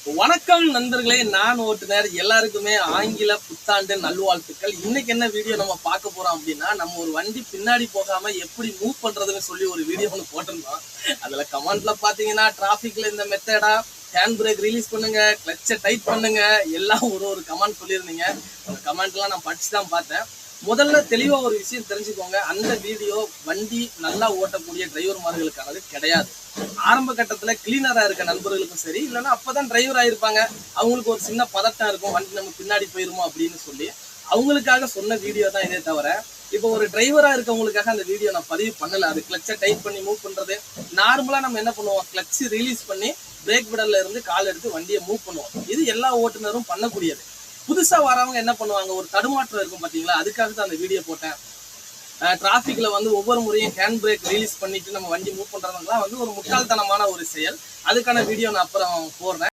வணக்கம் நண்பர்களே, நான் ஓட்டுநர். எல்லாருக்குமே ஆங்கில புத்தாண்டு நல்வாழ்த்துக்கள். இன்னைக்கு என்ன வீடியோ நம்ம பார்க்க போறோம் அப்படின்னா, நம்ம ஒரு வண்டி பின்னாடி போகாம எப்படி மூவ் பண்றதுன்னு சொல்லி ஒரு வீடியோ ஒன்று போட்டிருந்தோம். அதுல கமெண்ட்ல பாத்தீங்கன்னா டிராபிக்ல இந்த மெத்தடா, ஹேண்ட் பிரேக் ரிலீஸ் பண்ணுங்க, கிளட்சை டைட் பண்ணுங்க, எல்லாம் ஒரு கமெண்ட் சொல்லியிருந்தீங்க. அந்த கமெண்ட் எல்லாம் நான் படிச்சு தான் பார்த்தேன். முதல்ல தெளிவா ஒரு விஷயம் தெரிஞ்சுக்கோங்க, அந்த வீடியோ வண்டி நல்லா ஓட்டக்கூடிய டிரைவர்மார்களுக்கானது கிடையாது. ஆரம்ப கட்டத்துல கிளீனரா இருக்க நண்பர்களுக்கும் சரி, இல்லைன்னா அப்பதான் டிரைவர் ஆயிருப்பாங்க, அவங்களுக்கு ஒரு சின்ன பதட்டம் இருக்கும், வண்டி நம்ம பின்னாடி போயிருமோ அப்படின்னு சொல்லி அவங்களுக்காக சொன்ன வீடியோ தான் இதே தவிர, இப்போ ஒரு டிரைவரா இருக்கவங்களுக்காக அந்த வீடியோ நான் பதிவு பண்ணல. அது கிளட்சை டைட் பண்ணி மூவ் பண்றது, நார்மலா நம்ம என்ன பண்ணுவோம், கிளட்ச் ரிலீஸ் பண்ணி பிரேக் பெடல்ல இருந்து கால் எடுத்து வண்டியை மூவ் பண்ணுவோம். இது எல்லா ஓட்டுநரும் பண்ணக்கூடியது. புதுசா வரவங்க என்ன பண்ணுவாங்க, ஒரு தடுமாற்றம் இருக்கும் பாத்தீங்களா, அதுக்காக தான் அந்த வீடியோ போட்டேன். டிராபிக்ல ஒவ்வொரு முறையும் ஹேண்ட் பிரேக் ரிலீஸ் பண்ணிட்டு நம்ம வண்டி மூவ் பண்றதுலாம் ஒரு முட்டாள்தனமான ஒரு செயல். அதுக்கான வீடியோ நான் அப்புறம் போடுறேன்.